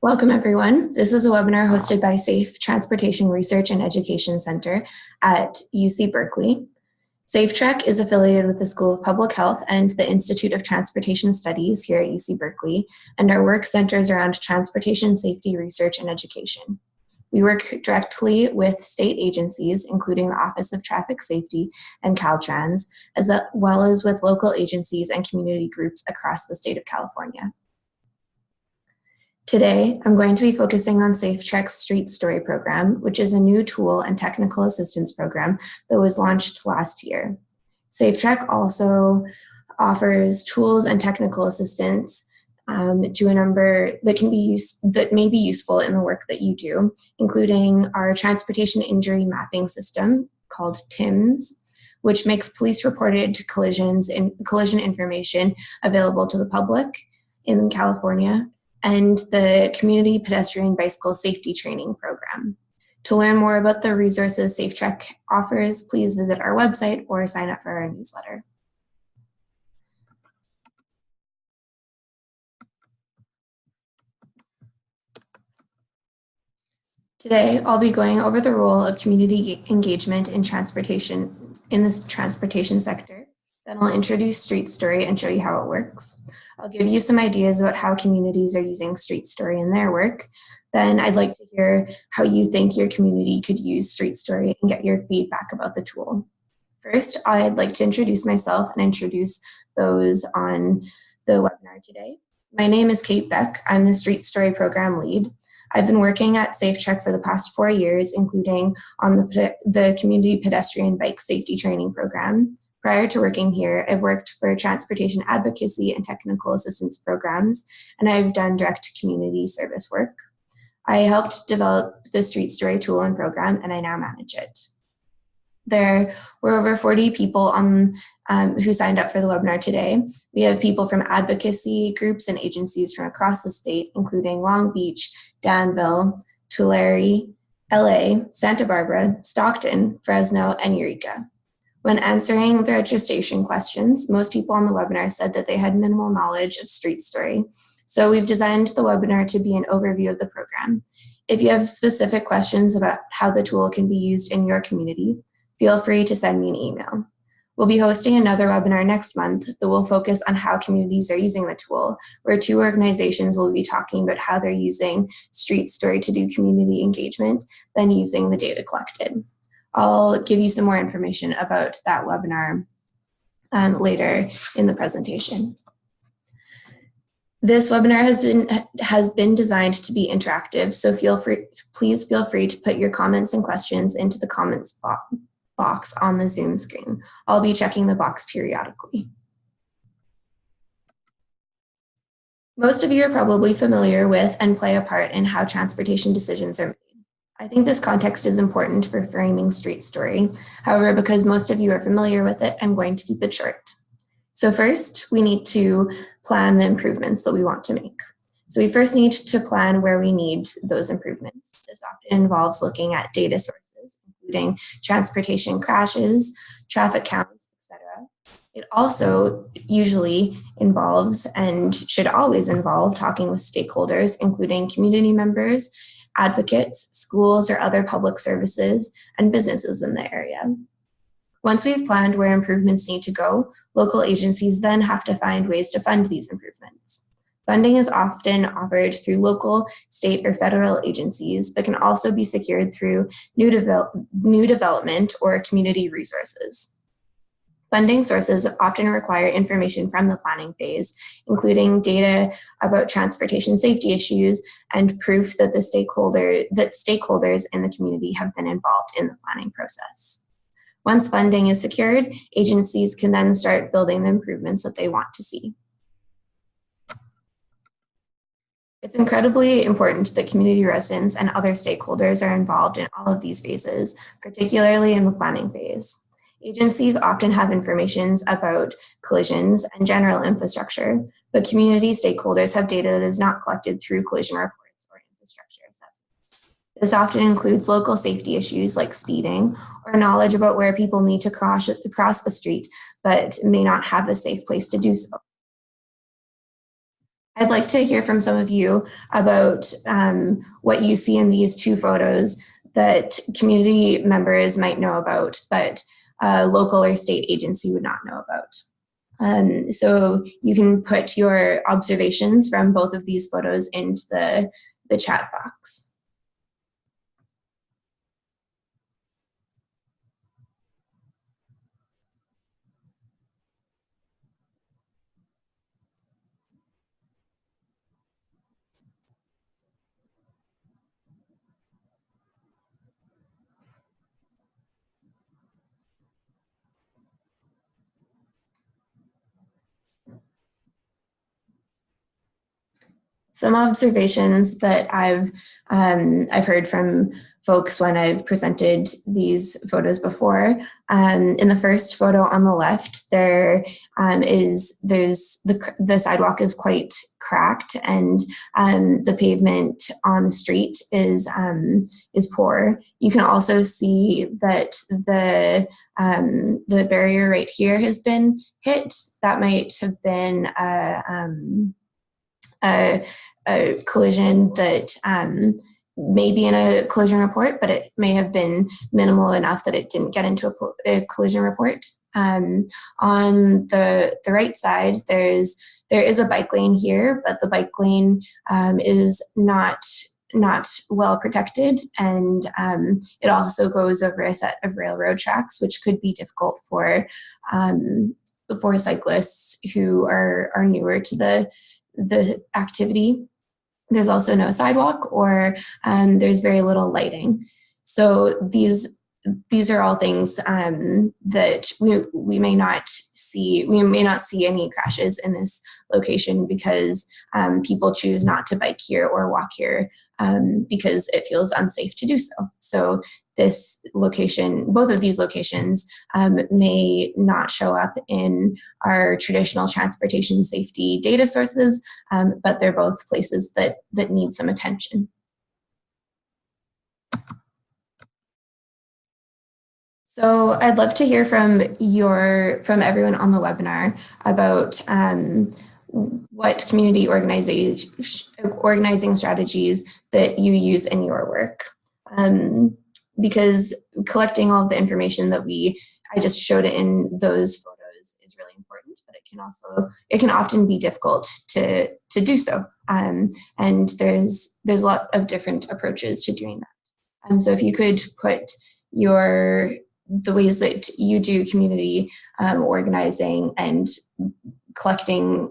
Welcome, everyone. This is a webinar hosted by Safe Transportation Research and Education Center at UC Berkeley. SafeTREC is affiliated with the School of Public Health and the Institute of Transportation Studies here at UC Berkeley, and our work centers around transportation safety research and education. We work directly with state agencies, including the Office of Traffic Safety and Caltrans, as well as with local agencies and community groups across the state of California. Today, I'm going to be focusing on SafeTREC's Street Story program, which is a new tool and technical assistance program that was launched last year. SafeTREC also offers tools and technical assistance to a number that may be useful in the work that you do, including our transportation injury mapping system called TIMS, which makes police-reported collisions and collision information available to the public in California, and the Community Pedestrian Bicycle Safety Training Program. To learn more about the resources SafeTREC offers, please visit our website or sign up for our newsletter. Today, I'll be going over the role of community engagement in the transportation sector. Then I'll introduce Street Story and show you how it works. I'll give you some ideas about how communities are using Street Story in their work. Then I'd like to hear how you think your community could use Street Story and get your feedback about the tool. First, I'd like to introduce myself and introduce those on the webinar today. My name is Kate Beck. I'm the Street Story program lead. I've been working at SafeTREC for the past 4 years, including on the Community Pedestrian Bike Safety Training Program. Prior to working here, I've worked for transportation advocacy and technical assistance programs, and I've done direct community service work. I helped develop the Street Story tool and program, and I now manage it. There were over 40 people who signed up for the webinar today. We have people from advocacy groups and agencies from across the state, including Long Beach, Danville, Tulare, LA, Santa Barbara, Stockton, Fresno, and Eureka. When answering the registration questions, most people on the webinar said that they had minimal knowledge of Street Story. So we've designed the webinar to be an overview of the program. If you have specific questions about how the tool can be used in your community, feel free to send me an email. We'll be hosting another webinar next month that will focus on how communities are using the tool, where 2 organizations will be talking about how they're using Street Story to do community engagement, then using the data collected. I'll give you some more information about that webinar later in the presentation. This webinar has been designed to be interactive, so please feel free to put your comments and questions into the comments box on the Zoom screen. I'll be checking the box periodically. Most of you are probably familiar with and play a part in how transportation decisions are made. I think this context is important for framing Street Story. However, because most of you are familiar with it, I'm going to keep it short. So first, we need to plan the improvements that we want to make. So we first need to plan where we need those improvements. This often involves looking at data sources, including transportation crashes, traffic counts, etc. It also usually involves and should always involve talking with stakeholders, including community members, advocates, schools or other public services, and businesses in the area. Once we've planned where improvements need to go, local agencies then have to find ways to fund these improvements. Funding is often offered through local, state, or federal agencies, but can also be secured through new development or community resources. Funding sources often require information from the planning phase, including data about transportation safety issues and proof that stakeholders in the community have been involved in the planning process. Once funding is secured, agencies can then start building the improvements that they want to see. It's incredibly important that community residents and other stakeholders are involved in all of these phases, particularly in the planning phase. Agencies often have information about collisions and general infrastructure, but community stakeholders have data that is not collected through collision reports or infrastructure assessments. This often includes local safety issues like speeding or knowledge about where people need to cross a street but may not have a safe place to do so. I'd like to hear from some of you about what you see in these two photos that community members might know about, but a local or state agency would not know about. So you can put your observations from both of these photos into the chat box. Some observations that I've heard from folks when I've presented these photos before. In the first photo on the left, the sidewalk is quite cracked, and the pavement on the street is poor. You can also see that the barrier right here has been hit. That might have been a collision that may be in a collision report, but it may have been minimal enough that it didn't get into a collision report. On the right side, there is a bike lane here, but the bike lane is not well protected, and it also goes over a set of railroad tracks, which could be difficult for cyclists who are newer to the activity. There's also no sidewalk, or there's very little lighting. So these are all things that we may not see. We may not see any crashes in this location because people choose not to bike here or walk here because it feels unsafe to do so. So this location, both of these locations, may not show up in our traditional transportation safety data sources, but they're both places that need some attention. So I'd love to hear from everyone on the webinar about what community organizing strategies that you use in your work. Because collecting all of the information that I just showed in those photos is really important, but it can often be difficult to do so. And there's a lot of different approaches to doing that. So if you could put the ways that you do community organizing and collecting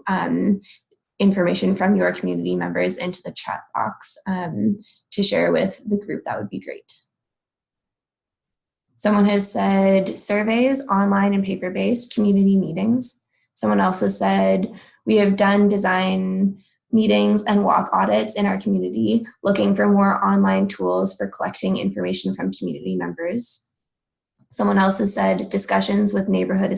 information from your community members into the chat box to share with the group, that would be great. Someone has said surveys, online and paper-based, community meetings. Someone else has said, we have done design meetings and walk audits in our community, looking for more online tools for collecting information from community members. Someone else has said discussions with neighborhood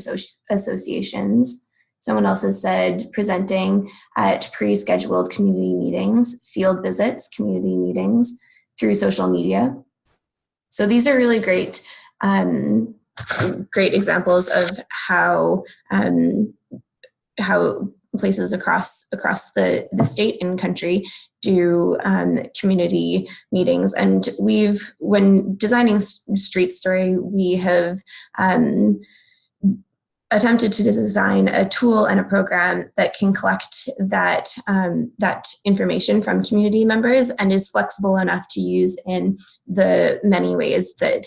associations. Someone else has said presenting at pre-scheduled community meetings, field visits, community meetings through social media. So these are really great examples of how places across the state and country do community meetings. And when designing Street Story, we have attempted to design a tool and a program that can collect that information from community members and is flexible enough to use in the many ways that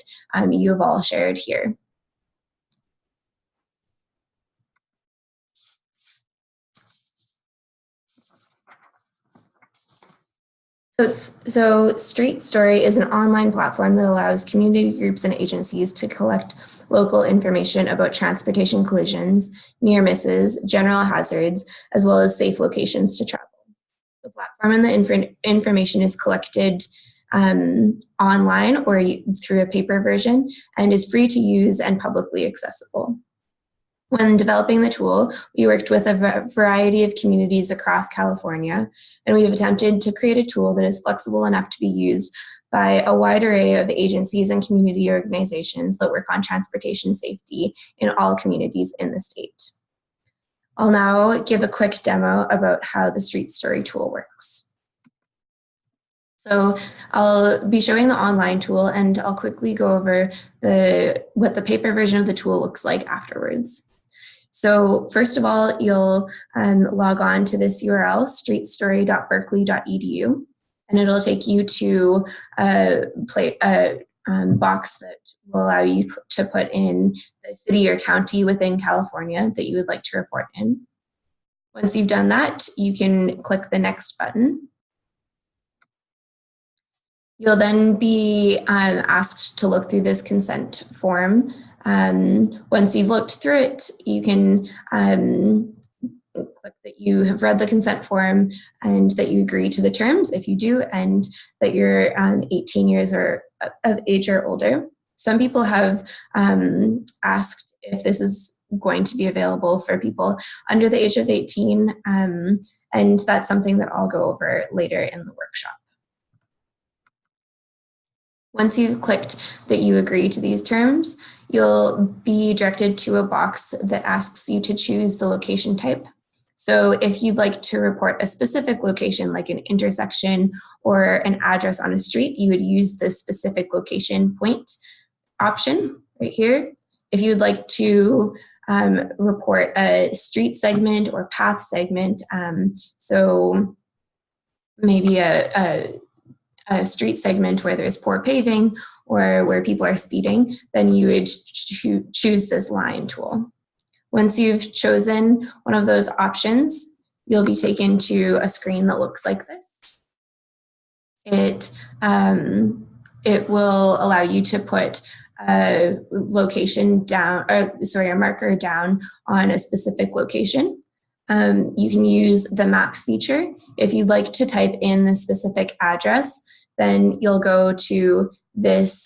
you have all shared here. So Street Story is an online platform that allows community groups and agencies to collect local information about transportation collisions, near misses, general hazards, as well as safe locations to travel. The platform and the information is collected online or through a paper version and is free to use and publicly accessible. When developing the tool, we worked with a variety of communities across California, and we have attempted to create a tool that is flexible enough to be used by a wide array of agencies and community organizations that work on transportation safety in all communities in the state. I'll now give a quick demo about how the Street Story tool works. So I'll be showing the online tool, and I'll quickly go over what the paper version of the tool looks like afterwards. So first of all, you'll log on to this URL, streetstory.berkeley.edu, and it'll take you to a box that will allow you to put in the city or county within California that you would like to report in. Once you've done that, you can click the next button. You'll then be asked to look through this consent form. Once you've looked through it, you can click that you have read the consent form and that you agree to the terms if you do, and that you're 18 years of age or older. Some people have asked if this is going to be available for people under the age of 18, and that's something that I'll go over later in the workshop. Once you've clicked that you agree to these terms, you'll be directed to a box that asks you to choose the location type. So if you'd like to report a specific location, like an intersection or an address on a street, you would use the specific location point option right here. If you'd like to report a street segment or path segment, so maybe a street segment where there's poor paving or where people are speeding, then you would choose this line tool. Once you've chosen one of those options, you'll be taken to a screen that looks like this. It will allow you to put a location down, a marker down on a specific location. You can use the map feature. If you'd like to type in the specific address, then you'll go to this,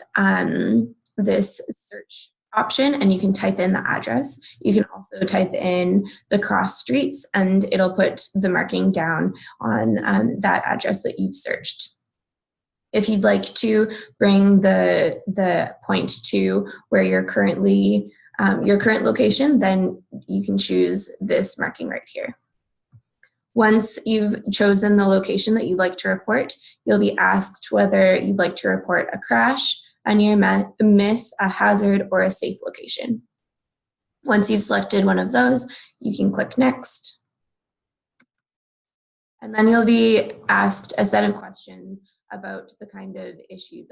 this search option and you can type in the address. You can also type in the cross streets and it'll put the marking down on that address that you've searched. If you'd like to bring the point to where you're currently, your current location, then you can choose this marking right here. Once you've chosen the location that you'd like to report, you'll be asked whether you'd like to report a crash, a near miss, a hazard, or a safe location. Once you've selected one of those, you can click Next. And then you'll be asked a set of questions about the kind of issue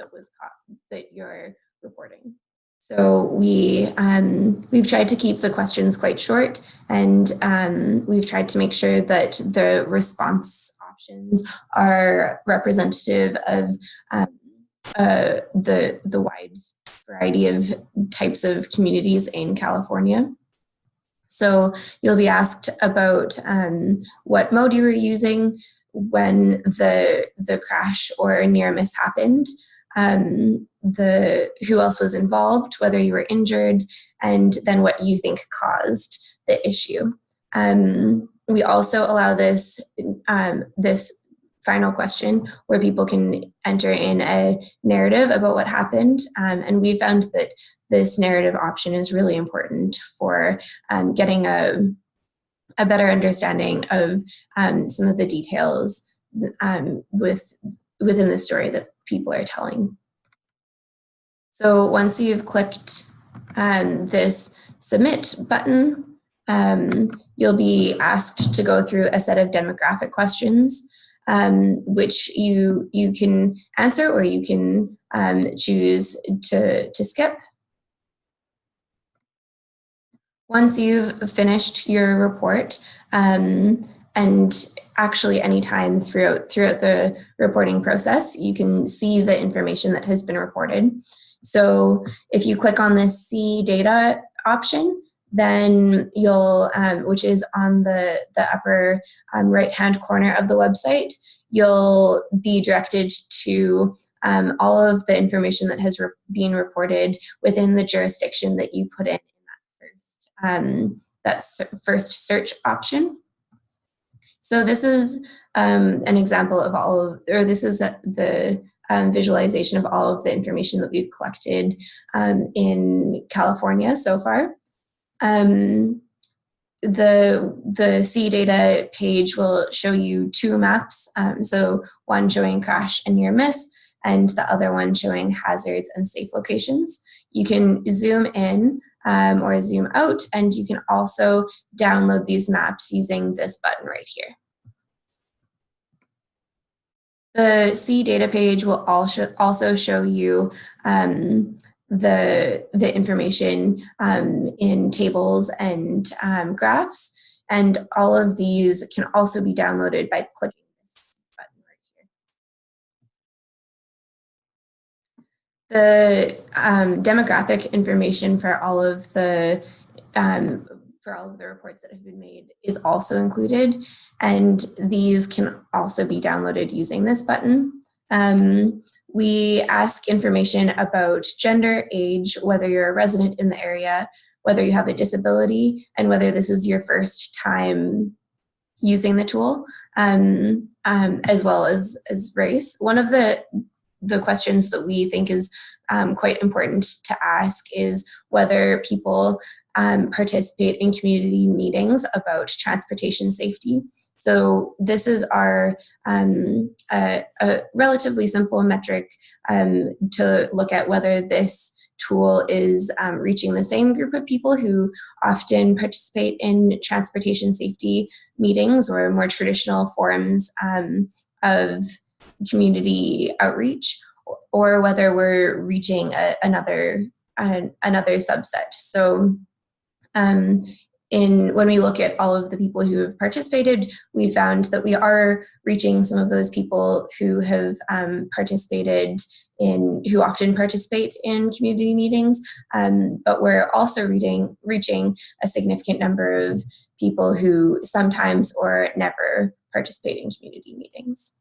that you're reporting. So we've tried to keep the questions quite short, and we've tried to make sure that the response options are representative of the wide variety of types of communities in California. So you'll be asked about what mode you were using when the crash or near miss happened, who else was involved, whether you were injured, and then what you think caused the issue. We also allow this final question where people can enter in a narrative about what happened, and we found that this narrative option is really important for getting a better understanding of some of the details within the story that people are telling. So once you've clicked this submit button, you'll be asked to go through a set of demographic questions, which you can answer or you can choose to skip. Once you've finished your report, and actually anytime throughout the reporting process, you can see the information that has been reported. So if you click on this See Data option, then you'll, which is on the upper right-hand corner of the website, you'll be directed to all of the information that has been reported within the jurisdiction that you put in that first search option. So this is an example of this is the visualization of all of the information that we've collected in California so far. the C data page will show you two maps, so one showing crash and near miss, and the other one showing hazards and safe locations. You can zoom in or zoom out, and you can also download these maps using this button right here. The C data page will also show you the information in tables and graphs, and all of these can also be downloaded by clicking this button right here. The demographic information for all of the reports that have been made is also included, and these can also be downloaded using this button. We ask information about gender, age, whether you're a resident in the area, whether you have a disability, and whether this is your first time using the tool, as well as race. One of the questions that we think is quite important to ask is whether people participate in community meetings about transportation safety. So this is our a relatively simple metric to look at whether this tool is reaching the same group of people who often participate in transportation safety meetings or more traditional forms of community outreach, or whether we're reaching another subset. So when we look at all of the people who have participated, we found that we are reaching some of those people who have who often participate in community meetings, but we're also reaching a significant number of people who sometimes or never participate in community meetings.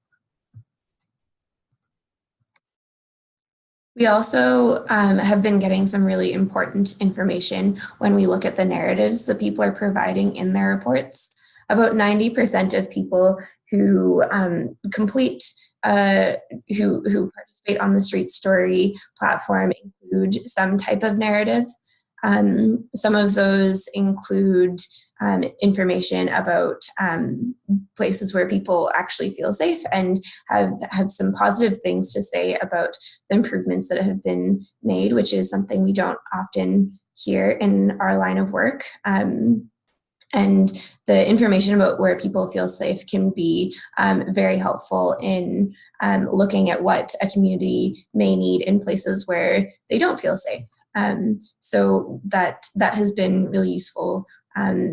We also have been getting some really important information when we look at the narratives that people are providing in their reports. About 90% of people who who participate on the Street Story platform include some type of narrative. Some of those include information about places where people actually feel safe and have some positive things to say about the improvements that have been made, which is something we don't often hear in our line of work. And the information about where people feel safe can be very helpful in looking at what a community may need in places where they don't feel safe. So that has been really useful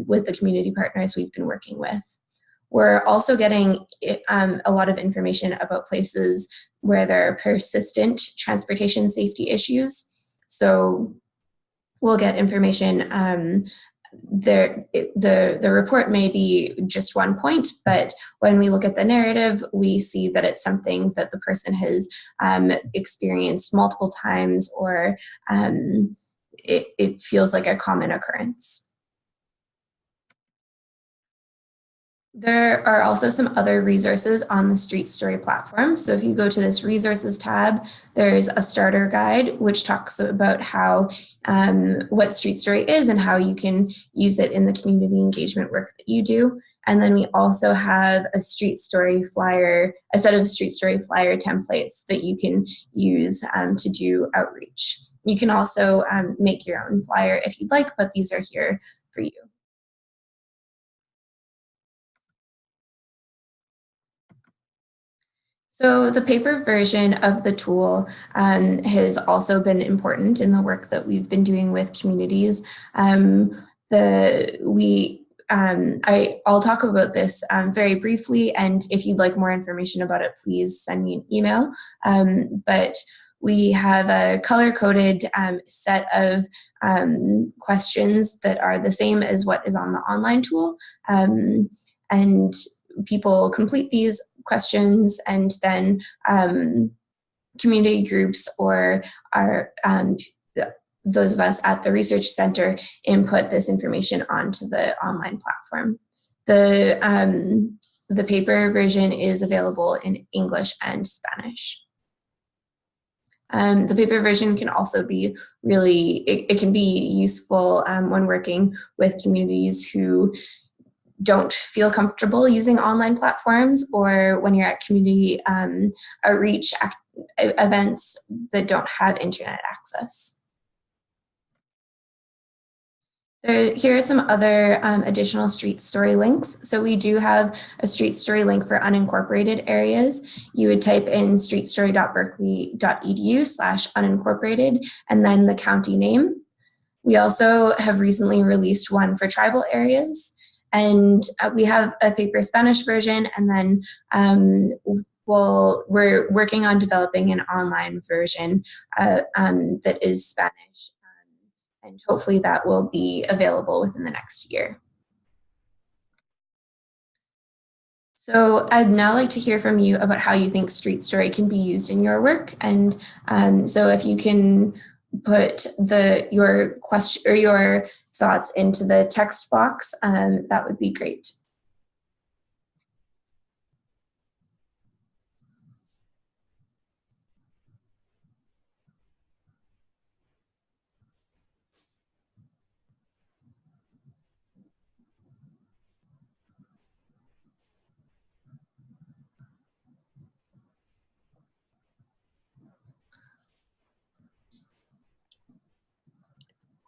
with the community partners we've been working with. We're also getting a lot of information about places where there are persistent transportation safety issues. So we'll get information the report may be just one point, but when we look at the narrative, we see that it's something that the person has experienced multiple times, or it feels like a common occurrence. There are also some other resources on the Street Story platform. So if you go to this resources tab, there's a starter guide which talks about how what Street Story is and how you can use it in the community engagement work that you do. And then we also have a Street Story flyer, a set of Street Story flyer templates that you can use to do outreach. You can also make your own flyer if you'd like, but these are here for you. So the paper version of the tool has also been important in the work that we've been doing with communities. I'll talk about this very briefly, and if you'd like more information about it, please send me an email. But we have a color-coded set of questions that are the same as what is on the online tool, and people complete these questions, and then community groups or those of us at the research center input this information onto the online platform. The paper version is available in English and Spanish. The paper version can also be really, it can be useful when working with communities who don't feel comfortable using online platforms, or when you're at community outreach events that don't have internet access. Here are some other additional street story links. So we do have a street story link for unincorporated areas. You would type in streetstory.berkeley.edu/unincorporated and then the county name. We also have recently released one for tribal areas, and we have a paper Spanish version, and then we're working on developing an online version that is Spanish. And hopefully that will be available within the next year. So I'd now like to hear from you about how you think Street Story can be used in your work. And so if you can put your question or your thoughts into the text box, that would be great.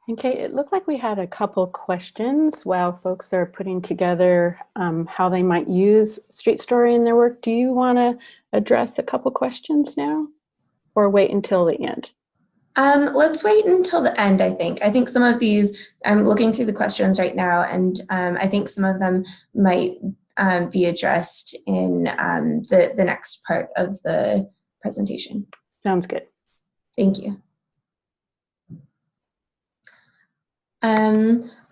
Okay, it looked like we had a couple questions while folks are putting together how they might use Street Story in their work. Do you want to address a couple questions now or wait until the end? Let's wait until the end, I think. I think some of these, I'm looking through the questions right now, and I think some of them might be addressed in the next part of the presentation. Sounds good. Thank you.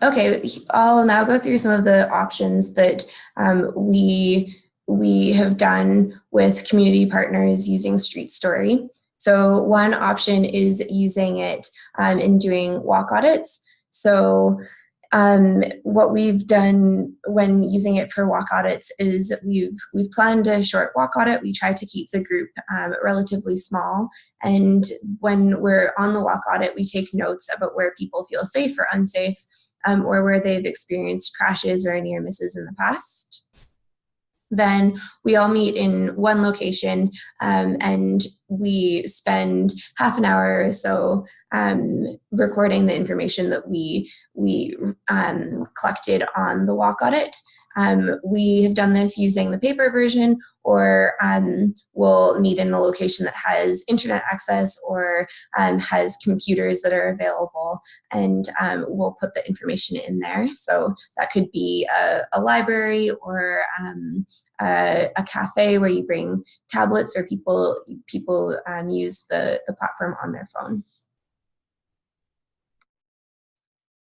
Okay, I'll now go through some of the options that we have done with community partners using Street Story. So one option is using it in doing walk audits. So what we've done when using it for walk audits is we've planned a short walk audit. We try to keep the group relatively small, and when we're on the walk audit, we take notes about where people feel safe or unsafe, or where they've experienced crashes or near misses in the past. Then we all meet in one location, and we spend half an hour or so recording the information that we collected on the walk audit. We have done this using the paper version, or we'll meet in a location that has internet access or has computers that are available, and we'll put the information in there. So that could be a library or a cafe where you bring tablets, or people use the platform on their phone.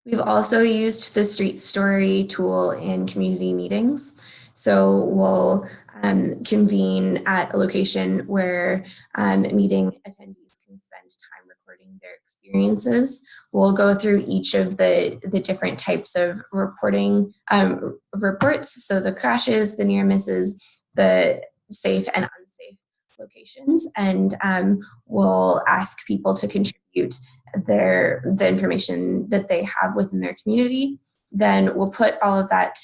We've also used the Street Story tool in community meetings. So we'll convene at a location where meeting attendees can spend time recording their experiences. We'll go through each of the different types of reporting reports. So the crashes, the near misses, the safe and unsafe locations, and we'll ask people to contribute the information that they have within their community. Then we'll put all of that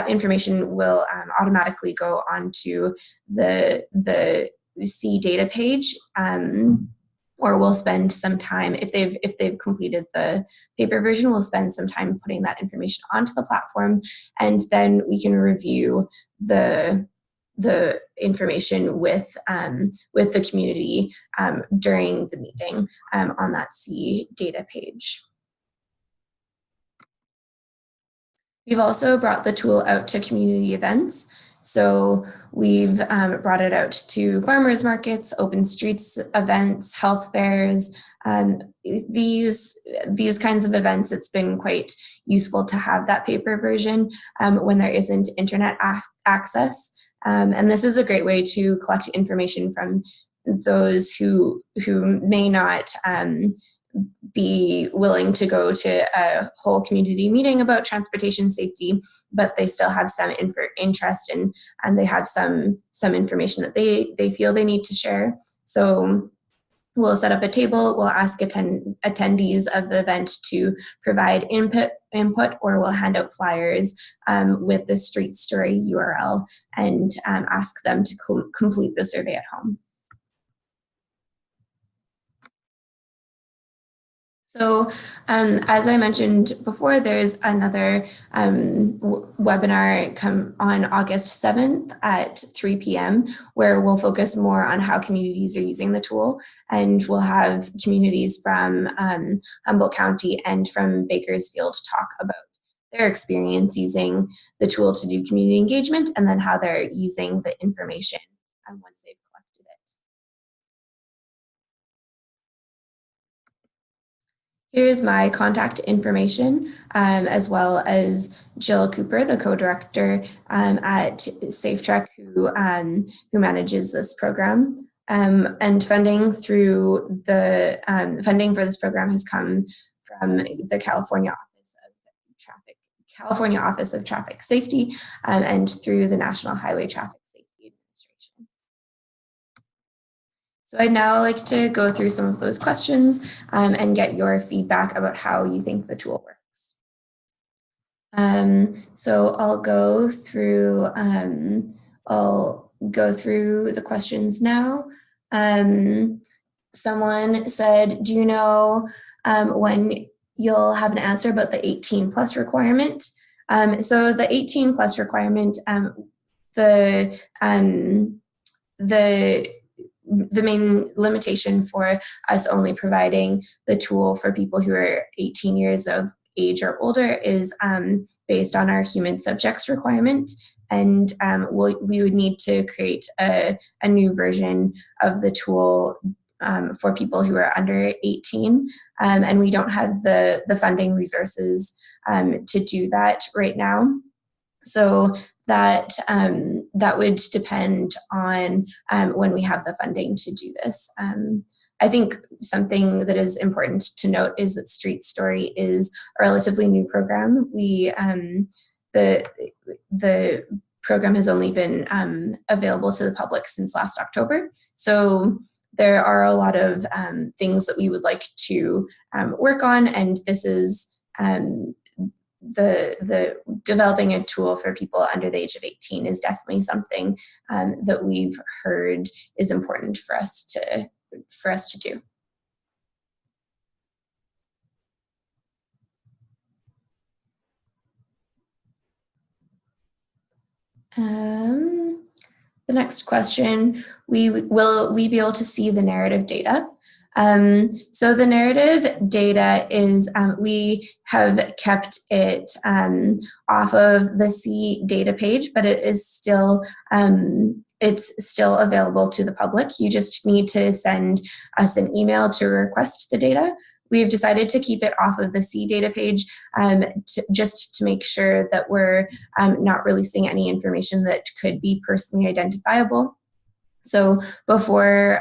information will automatically go onto the UC data page, or we'll spend some time, if they've completed the paper version, we'll spend some time putting that information onto the platform, and then we can review the information with the community during the meeting on that C data page. We've also brought the tool out to community events. So we've brought it out to farmers markets, open streets events, health fairs. These kinds of events, it's been quite useful to have that paper version when there isn't internet access. And this is a great way to collect information from those who may not be willing to go to a whole community meeting about transportation safety, but they still have some interest and they have some information that they feel they need to share. So We'll set up a table, we'll ask attendees of the event to provide input, or we'll hand out flyers with the street story URL and ask them to complete the survey at home. So as I mentioned before, there's another webinar on August 7th at 3 p.m. where we'll focus more on how communities are using the tool, and we'll have communities from Humboldt County and from Bakersfield talk about their experience using the tool to do community engagement, and then how they're using the information once they've collected it. Here's my contact information, as well as Jill Cooper, the co-director at SafeTREC, who manages this program. And funding through the funding for this program has come from the California Office of Traffic Safety, and through the National Highway Traffic Safety Administration. So I'd now like to go through some of those questions and get your feedback about how you think the tool works. So I'll go through the questions now. Someone said, do you know when you'll have an answer about the 18+ requirement? So the 18+ requirement, the main limitation for us only providing the tool for people who are 18 years of age or older is based on our human subjects requirement. And we would need to create a new version of the tool for people who are under 18. And we don't have the funding resources to do that right now. So that would depend on when we have the funding to do this. I think something that is important to note is that Street Story is a relatively new program. The program has only been available to the public since last October. So there are a lot of things that we would like to work on, and this is the developing a tool for people under the age of 18 is definitely something that we've heard is important for us to do. The next question, will we be able to see the narrative data? So the narrative data is, we have kept it off of the C data page, but it is still, it's still available to the public. You just need to send us an email to request the data. We've decided to keep it off of the C data page just to make sure that we're not releasing any information that could be personally identifiable. So before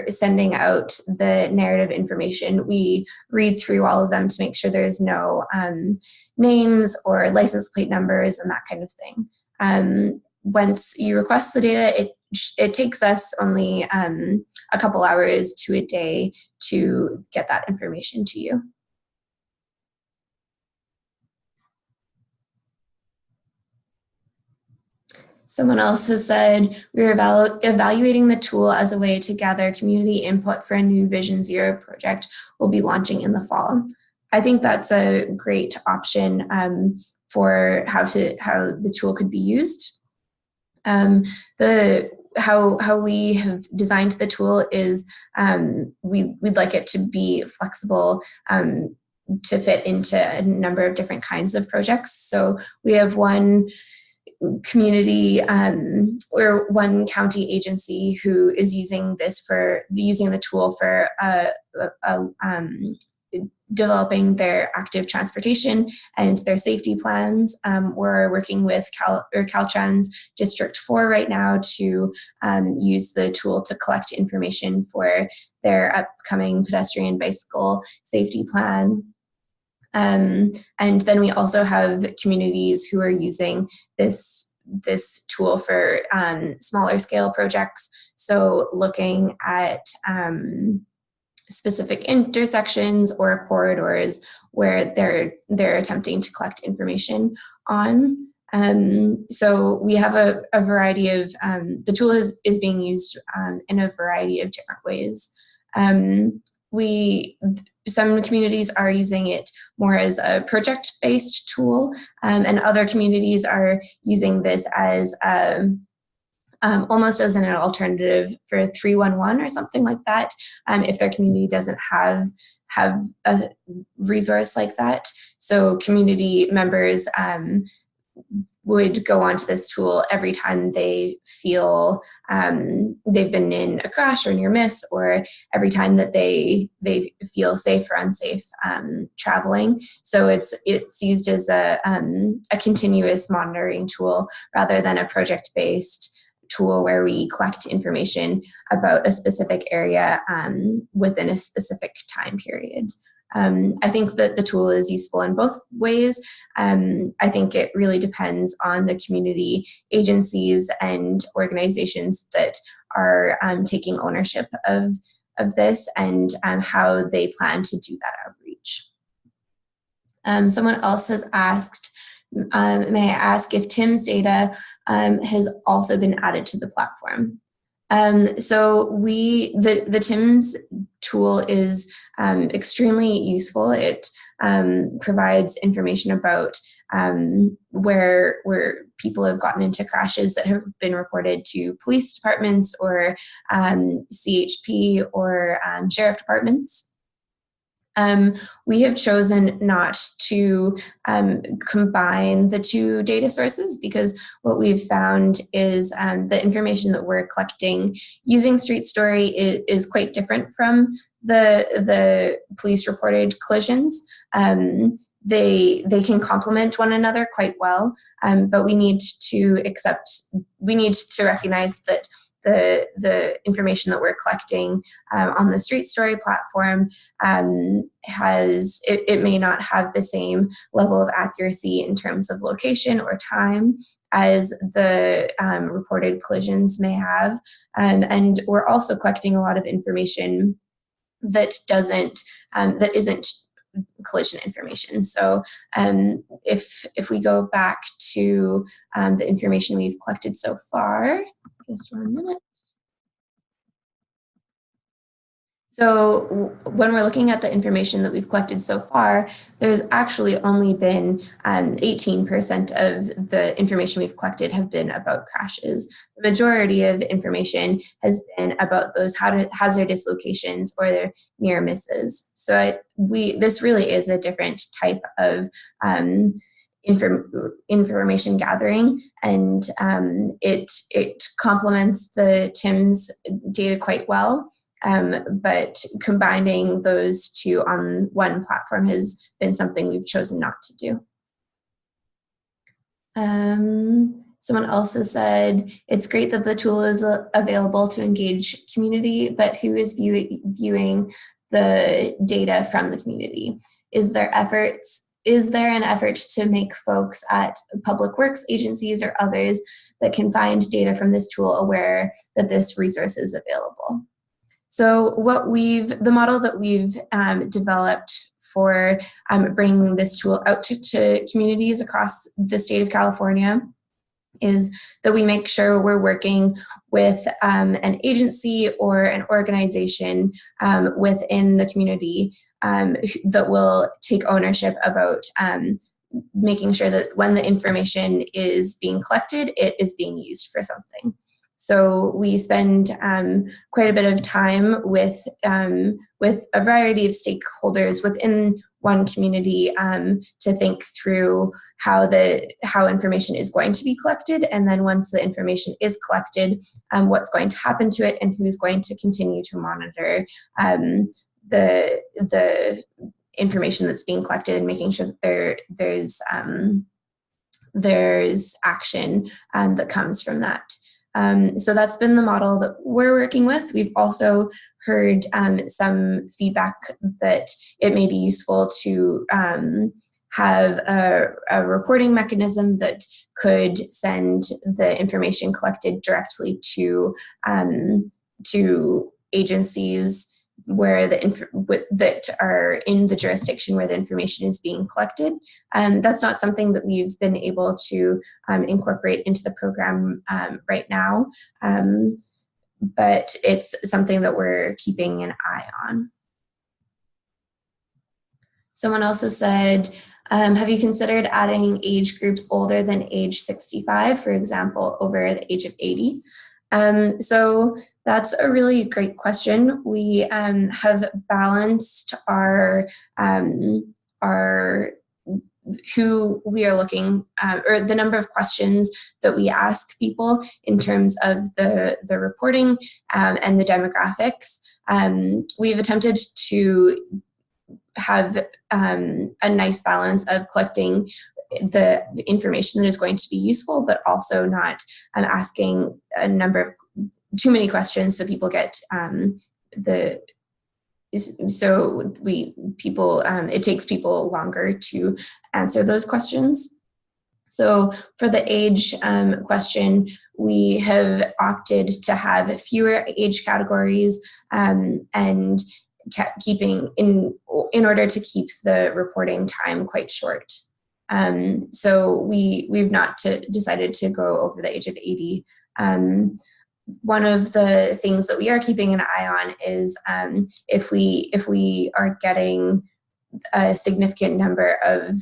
sending out the narrative information, we read through all of them to make sure there's no names or license plate numbers and that kind of thing. Once you request the data, it takes us only a couple hours to a day to get that information to you. Someone else has said, we're evaluating the tool as a way to gather community input for a new Vision Zero project we'll be launching in the fall. I think that's a great option for how the tool could be used. How we have designed the tool is we'd like it to be flexible to fit into a number of different kinds of projects. So we have one community or one county agency who is using the tool for developing their active transportation and their safety plans. We're working with Caltrans District 4 right now to use the tool to collect information for their upcoming pedestrian bicycle safety plan. And then we also have communities who are using this this tool for smaller scale projects. So looking at specific intersections or corridors where they're attempting to collect information on. So we have a variety of, the tool is being used in a variety of different ways. Some communities are using it more as a project-based tool, and other communities are using this as almost as an alternative for 311 or something like that, if their community doesn't have a resource like that. So community members would go onto this tool every time they feel they've been in a crash or near miss, or every time that they feel safe or unsafe traveling. So it's used as a continuous monitoring tool rather than a project-based tool where we collect information about a specific area within a specific time period. I think that the tool is useful in both ways. I think it really depends on the community agencies and organizations that are taking ownership of this and how they plan to do that outreach. Someone else has asked, may I ask if Tim's data has also been added to the platform? So the TIMS tool is extremely useful. It provides information about where people have gotten into crashes that have been reported to police departments or CHP or sheriff departments. We have chosen not to combine the two data sources because what we've found is the information that we're collecting using StreetStory is quite different from the police reported collisions. They can complement one another quite well, but we need to recognize that the information that we're collecting on the StreetStory platform it may not have the same level of accuracy in terms of location or time as the reported collisions may have. And we're also collecting a lot of information that isn't collision information. So if we go back to the information we've collected so far, just 1 minute. So when we're looking at the information that we've collected so far, there's actually only been 18% of the information we've collected have been about crashes. The majority of information has been about those hazardous locations or their near misses. So this really is a different type of information gathering, and it complements the TIMS data quite well. But combining those two on one platform has been something we've chosen not to do. Someone else has said, it's great that the tool is available to engage community, but who is viewing the data from the community? Is there an effort to make folks at public works agencies or others that can find data from this tool aware that this resource is available? So the model that we've developed for bringing this tool out to communities across the state of California is that we make sure we're working with an agency or an organization within the community that will take ownership about making sure that when the information is being collected, it is being used for something. So we spend quite a bit of time with a variety of stakeholders within one community to think through how information is going to be collected, and then once the information is collected, what's going to happen to it, and who's going to continue to monitor the information that's being collected, and making sure that there's action that comes from that. So that's been the model that we're working with. We've also heard some feedback that it may be useful to have a reporting mechanism that could send the information collected directly to agencies where that are in the jurisdiction where the information is being collected. That's not something that we've been able to incorporate into the program right now, but it's something that we're keeping an eye on. Someone else has said, have you considered adding age groups older than age 65, for example, over the age of 80? So that's a really great question. We have balanced our who we are looking, or the number of questions that we ask people in terms of the reporting and the demographics. We've attempted to have a nice balance of collecting the information that is going to be useful, but also not asking a number of too many questions so people get it takes people longer to answer those questions. So for the age question, we have opted to have fewer age categories and keeping in order to keep the reporting time quite short. So we've not decided to go over the age of 80. One of the things that we are keeping an eye on is if we are getting a significant number of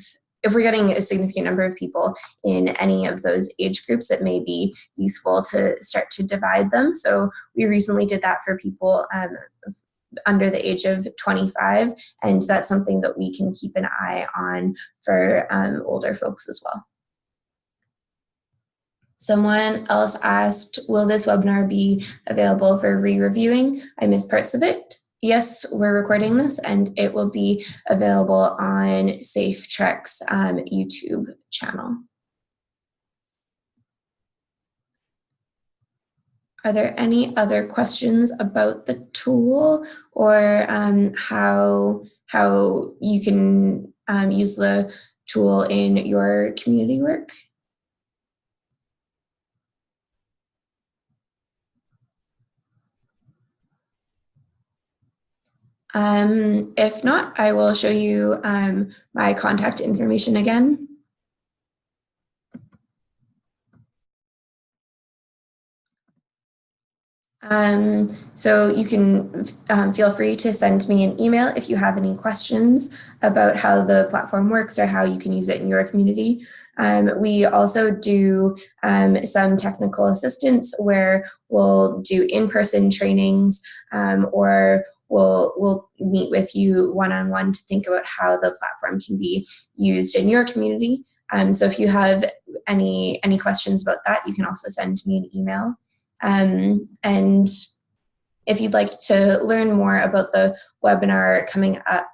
people in any of those age groups, it may be useful to start to divide them. So we recently did that for people under the age of 25, and that's something that we can keep an eye on for older folks as well. Someone else asked, will this webinar be available for re-reviewing? I missed parts of it. Yes, we're recording this and it will be available on SafeTREC's YouTube channel. Are there any other questions about the tool or how you can use the tool in your community work? If not, I will show you my contact information again. So you can feel free to send me an email if you have any questions about how the platform works or how you can use it in your community. We also do some technical assistance where we'll do in-person trainings or we'll meet with you one-on-one to think about how the platform can be used in your community. So if you have any questions about that, you can also send me an email. And if you'd like to learn more about the webinar coming up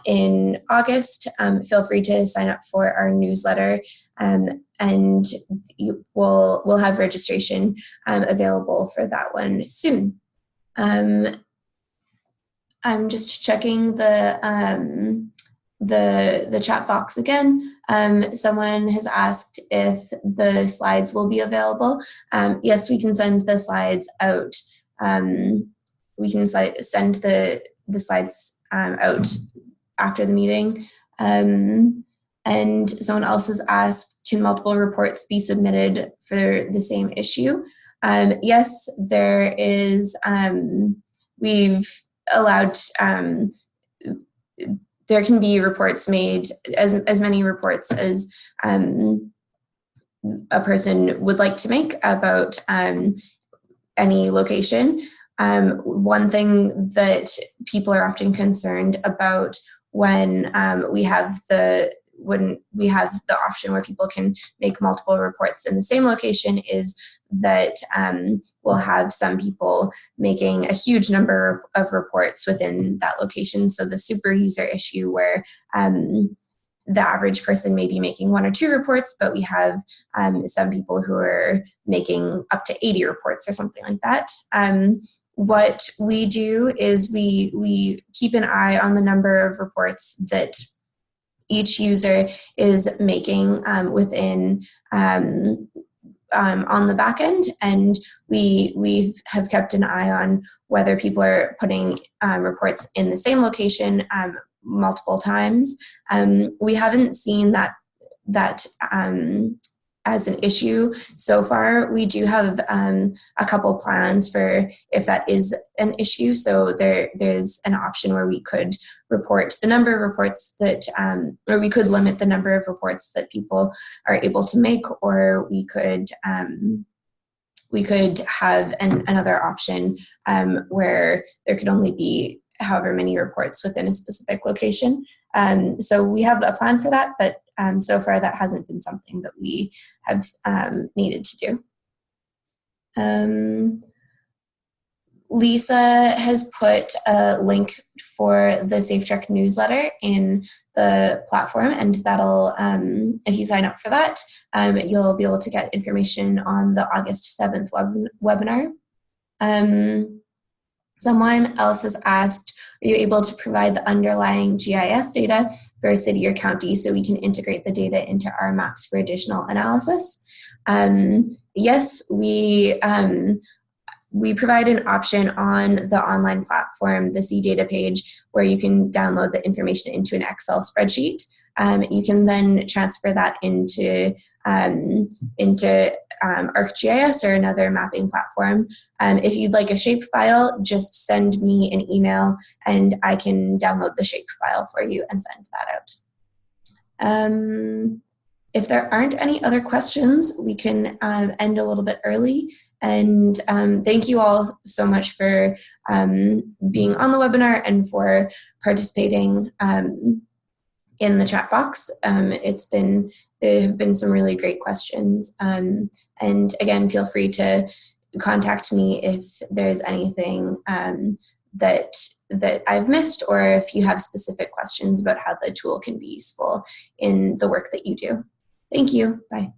in August, feel free to sign up for our newsletter, and we'll have registration available for that one soon. I'm just checking the chat box again. Someone has asked if the slides will be available. Yes, we can send the slides out. We can send the slides out after the meeting. And someone else has asked, can multiple reports be submitted for the same issue? Yes, there is. We've allowed there can be reports made, as many reports as a person would like to make about any location. One thing that people are often concerned about when we have the option where people can make multiple reports in the same location is that we'll have some people making a huge number of reports within that location. So the super user issue where the average person may be making 1 or 2 reports, but we have some people who are making up to 80 reports or something like that. What we do is we keep an eye on the number of reports that each user is making within on the back end, and we have kept an eye on whether people are putting reports in the same location multiple times. We haven't seen that as an issue so far. We do have a couple plans for if that is an issue. So there's an option where we could report the number of reports that, or we could limit the number of reports that people are able to make, or we could have another option where there could only be however many reports within a specific location. So we have a plan for that, but so far that hasn't been something that we have needed to do. Lisa has put a link for the SafeTREC newsletter in the platform, and that'll, if you sign up for that, you'll be able to get information on the August 7th webinar. Someone else has asked, are you able to provide the underlying GIS data for a city or county so we can integrate the data into our maps for additional analysis? Yes, we provide an option on the online platform, the See Data page, where you can download the information into an Excel spreadsheet. You can then transfer that into ArcGIS or another mapping platform. If you'd like a shapefile, just send me an email and I can download the shapefile for you and send that out. If there aren't any other questions, we can end a little bit early. And thank you all so much for being on the webinar and for participating in the chat box. There have been some really great questions. And again, feel free to contact me if there's anything that I've missed, or if you have specific questions about how the tool can be useful in the work that you do. Thank you. Bye.